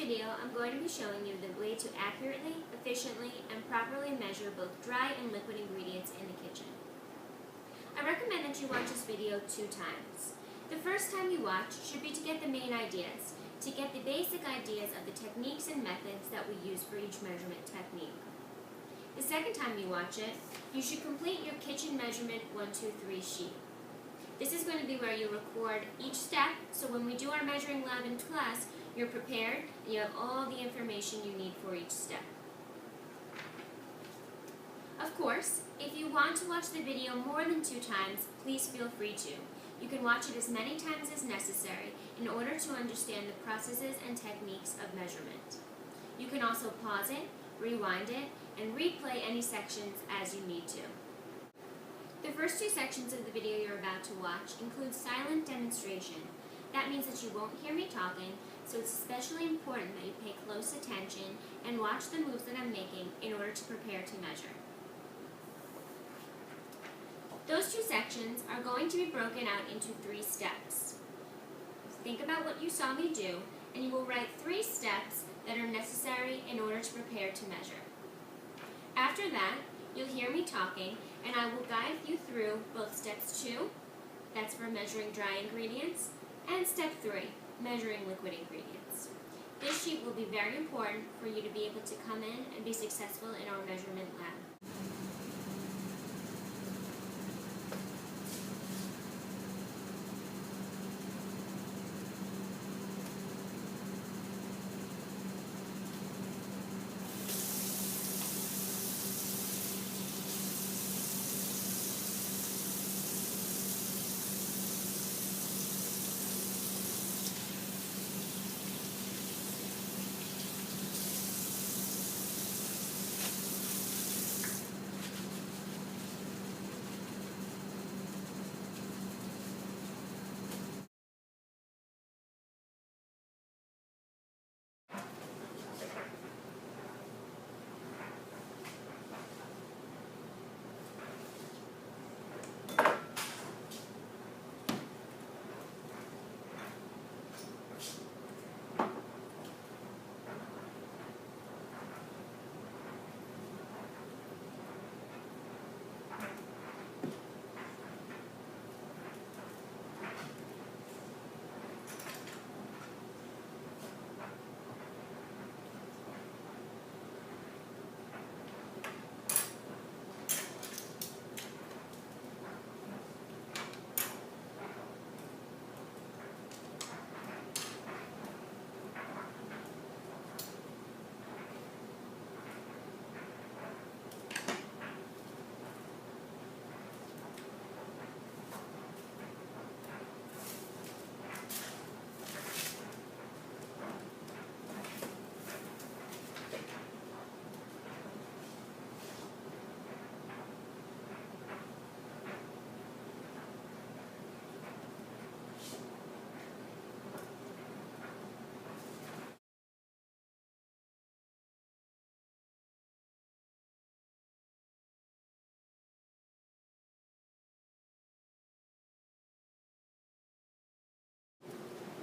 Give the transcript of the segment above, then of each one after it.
video, I'm going to be showing you the way to accurately, efficiently, and properly measure both dry and liquid ingredients in the kitchen. I recommend that you watch this video 2 times. The first time you watch should be to get the main ideas, to get the basic ideas of the techniques and methods that we use for each measurement technique. The second time you watch it, you should complete your kitchen measurement 1, 2, 3 sheet. This is going to be where you record each step, so when we do our measuring lab in class, you're prepared and you have all the information you need for each step. Of course, if you want to watch the video more than 2 times, please feel free to. You can watch it as many times as necessary in order to understand the processes and techniques of measurement. You can also pause it, rewind it, and replay any sections as you need to. The first 2 sections of the video you're about to watch include silent demonstration. That means that you won't hear me talking, so it's especially important that you pay close attention and watch the moves that I'm making in order to prepare to measure. Those 2 sections are going to be broken out into 3 steps. Think about what you saw me do, and you will write 3 steps that are necessary in order to prepare to measure. After that, you'll hear me talking, and I will guide you through both steps 2, that's for measuring dry ingredients, and step 3, measuring liquid ingredients. This sheet will be very important for you to be able to come in and be successful in our measurement lab.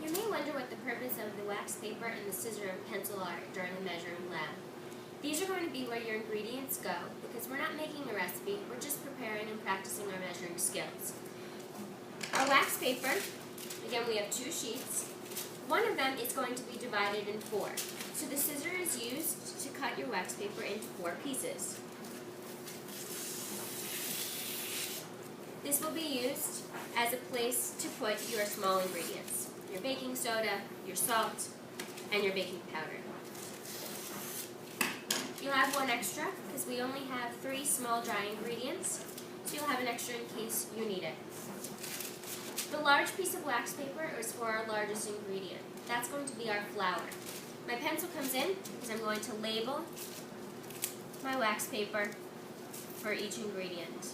You may wonder what the purpose of the wax paper and the scissor and pencil are during the measuring lab. These are going to be where your ingredients go, because we're not making a recipe, we're just preparing and practicing our measuring skills. Our wax paper, again we have 2 sheets. One of them is going to be divided in 4. So the scissor is used to cut your wax paper into 4 pieces. This will be used as a place to put your small ingredients. Your baking soda, your salt, and your baking powder. You'll have 1 extra because we only have 3 small dry ingredients, so you'll have an extra in case you need it. The large piece of wax paper is for our largest ingredient. That's going to be our flour. My pencil comes in because I'm going to label my wax paper for each ingredient.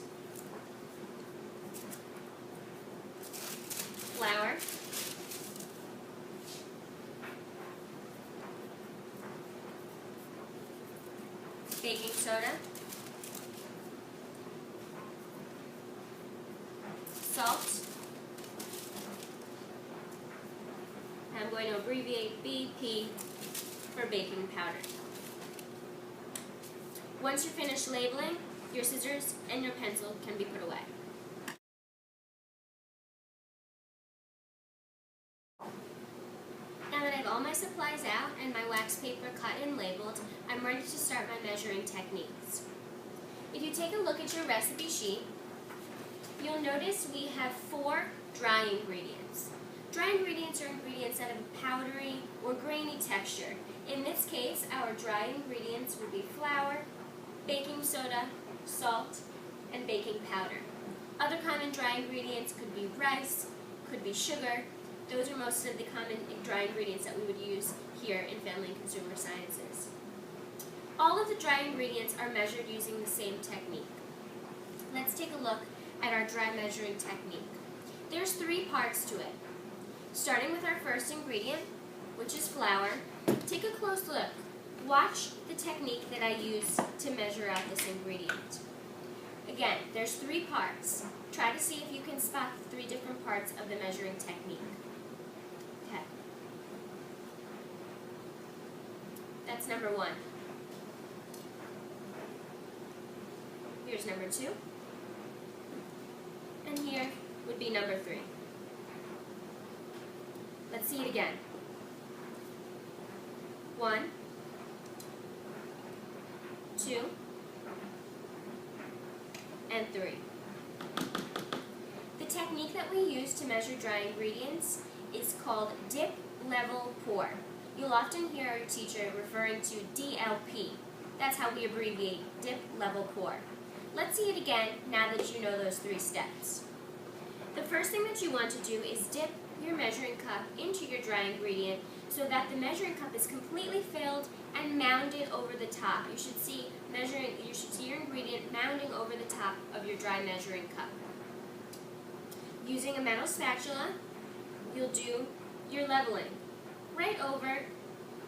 Flour, baking soda, salt, I'm going to abbreviate BP, for baking powder. Once you're finished labeling, your scissors and your pencil can be put away. Now that I have all my supplies out and my wax paper cut and labeled, I'm ready to start my measuring techniques. If you take a look at your recipe sheet, you'll notice we have 4 dry ingredients. Dry ingredients are ingredients that have a powdery or grainy texture. In this case, our dry ingredients would be flour, baking soda, salt, and baking powder. Other common dry ingredients could be rice, could be sugar. Those are most of the common dry ingredients that we would use here in Family and Consumer Sciences. All of the dry ingredients are measured using the same technique. Let's take a look at our dry measuring technique. There's 3 parts to it. Starting with our first ingredient, which is flour, take a close look. Watch the technique that I use to measure out this ingredient. Again, there's 3 parts. Try to see if you can spot the 3 different parts of the measuring technique. Okay. That's number 1. Here's number 2. And here would be number 3. Let's see it again. 1, 2, and 3. The technique that we use to measure dry ingredients is called dip, level, pour. You'll often hear our teacher referring to DLP. That's how we abbreviate dip, level, pour. Let's see it again now that you know those 3 steps. The first thing that you want to do is dip your measuring cup into your dry ingredient so that the measuring cup is completely filled and mounded over the top. You should see your ingredient mounding over the top of your dry measuring cup. Using a metal spatula, you'll do your leveling right over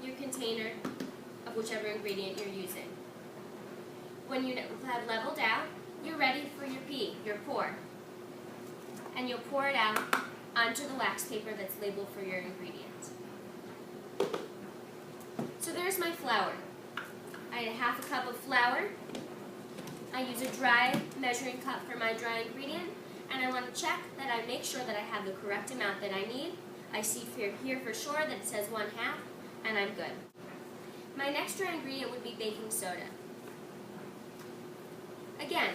your container of whichever ingredient you're using. When you have leveled out, you're ready for your pour. And you'll pour it out onto the wax paper that's labeled for your ingredient. So there's my flour. I had 1/2 cup of flour. I use a dry measuring cup for my dry ingredient, and I want to check that I make sure that I have the correct amount that I need. I see here for sure that it says 1/2, and I'm good. My next dry ingredient would be baking soda. Again,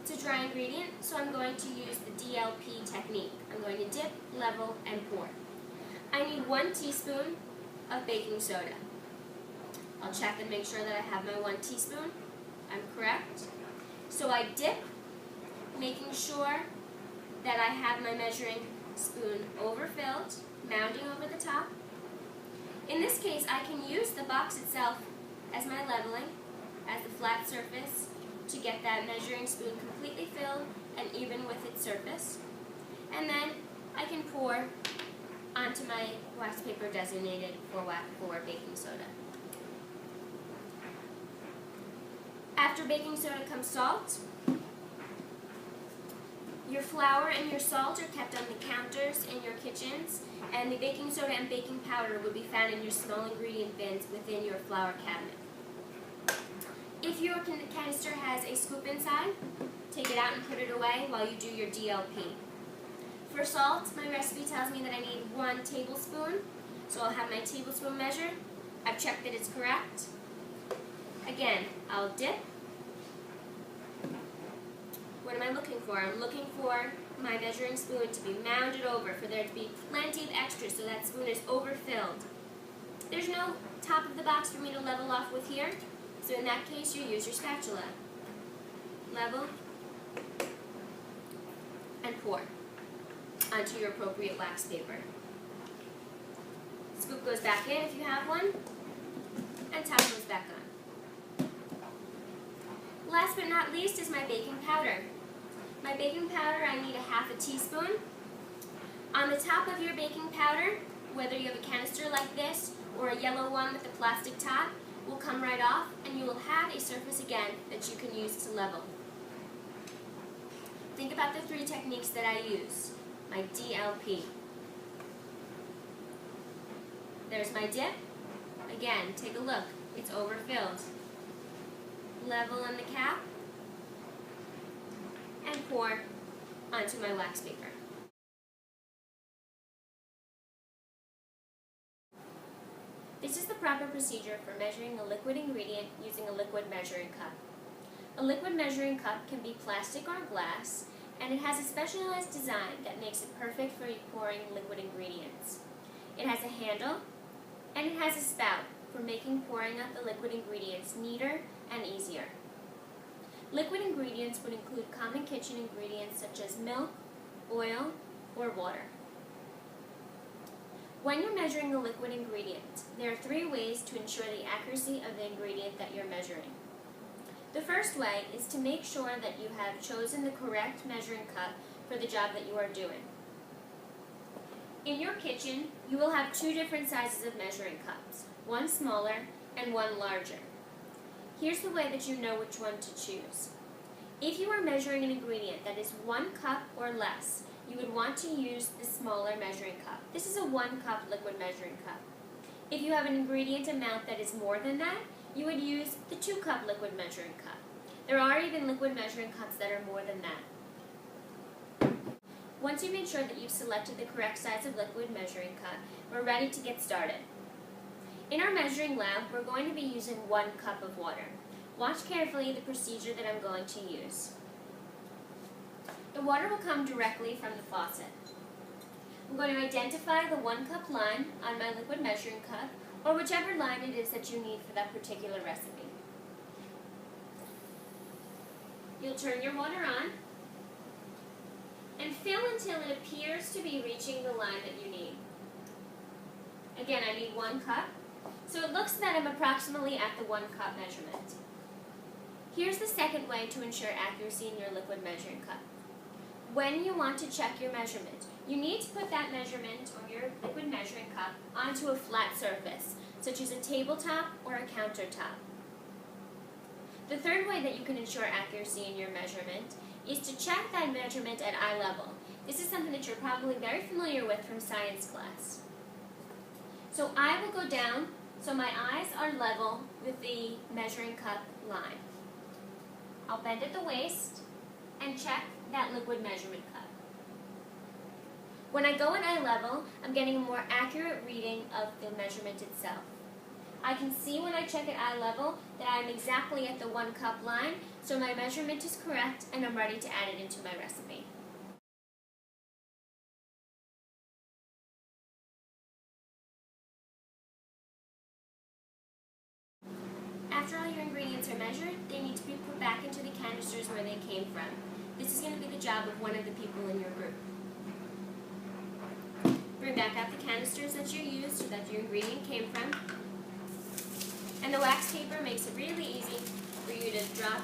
it's a dry ingredient, so I'm going to use the DLP technique. I'm going to dip, level, and pour. I need 1 teaspoon of baking soda. I'll check and make sure that I have my 1 teaspoon. I'm correct. So I dip, making sure that I have my measuring spoon overfilled, mounding over the top. In this case, I can use the box itself as my leveling, as the flat surface, to get that measuring spoon completely filled and even with its surface. And then I can pour onto my wax paper designated for baking soda. After baking soda comes salt. Your flour and your salt are kept on the counters in your kitchens, and the baking soda and baking powder would be found in your small ingredient bins within your flour cabinet. If your canister has a scoop inside, take it out and put it away while you do your DLP. For salt, my recipe tells me that I need 1 tablespoon, so I'll have my tablespoon measured. I've checked that it's correct. Again, I'll dip. What am I looking for? I'm looking for my measuring spoon to be mounded over, for there to be plenty of extra so that spoon is overfilled. There's no top of the box for me to level off with here, so in that case you use your spatula. Level and pour onto your appropriate wax paper. Scoop goes back in if you have one, and top goes back on. Last but not least is my baking powder. My baking powder, I need 1/2 teaspoon. On the top of your baking powder, whether you have a canister like this or a yellow one with a plastic top, will come right off, and you will have a surface again that you can use to level. Think about the 3 techniques that I use. My DLP. There's my dip. Again, take a look. It's overfilled. Level on the cap and pour onto my wax paper. This is the proper procedure for measuring a liquid ingredient using a liquid measuring cup. A liquid measuring cup can be plastic or glass, and it has a specialized design that makes it perfect for pouring liquid ingredients. It has a handle, and it has a spout for making pouring out the liquid ingredients neater and easier. Liquid ingredients would include common kitchen ingredients such as milk, oil, or water. When you're measuring a liquid ingredient, there are 3 ways to ensure the accuracy of the ingredient that you're measuring. The first way is to make sure that you have chosen the correct measuring cup for the job that you are doing. In your kitchen, you will have 2 different sizes of measuring cups, one smaller and one larger. Here's the way that you know which one to choose. If you are measuring an ingredient that is 1 cup or less, you would want to use the smaller measuring cup. This is a 1 cup liquid measuring cup. If you have an ingredient amount that is more than that, you would use the 2 cup liquid measuring cup. There are even liquid measuring cups that are more than that. Once you've made sure that you've selected the correct size of liquid measuring cup, we're ready to get started. In our measuring lab, we're going to be using 1 cup of water. Watch carefully the procedure that I'm going to use. The water will come directly from the faucet. I'm going to identify the 1 cup line on my liquid measuring cup, or whichever line it is that you need for that particular recipe. You'll turn your water on and fill until it appears to be reaching the line that you need. Again, I need 1 cup, so it looks that I'm approximately at the 1 cup measurement. Here's the second way to ensure accuracy in your liquid measuring cup. When you want to check your measurement, you need to put that measurement or your liquid measuring cup onto a flat surface, such as a tabletop or a countertop. The third way that you can ensure accuracy in your measurement is to check that measurement at eye level. This is something that you're probably very familiar with from science class. So I will go down so my eyes are level with the measuring cup line. I'll bend at the waist and check that liquid measurement cup. When I go at eye level, I'm getting a more accurate reading of the measurement itself. I can see when I check at eye level that I'm exactly at the 1 cup line, so my measurement is correct and I'm ready to add it into my recipe. After all your ingredients are measured, they need to be put back into the canisters where they came from. This is going to be the job of one of the people in your group. Bring back out the canisters that you used so that your ingredient came from. And the wax paper makes it really easy for you to drop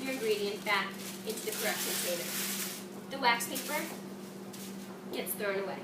your ingredient back into the correct container. The wax paper gets thrown away.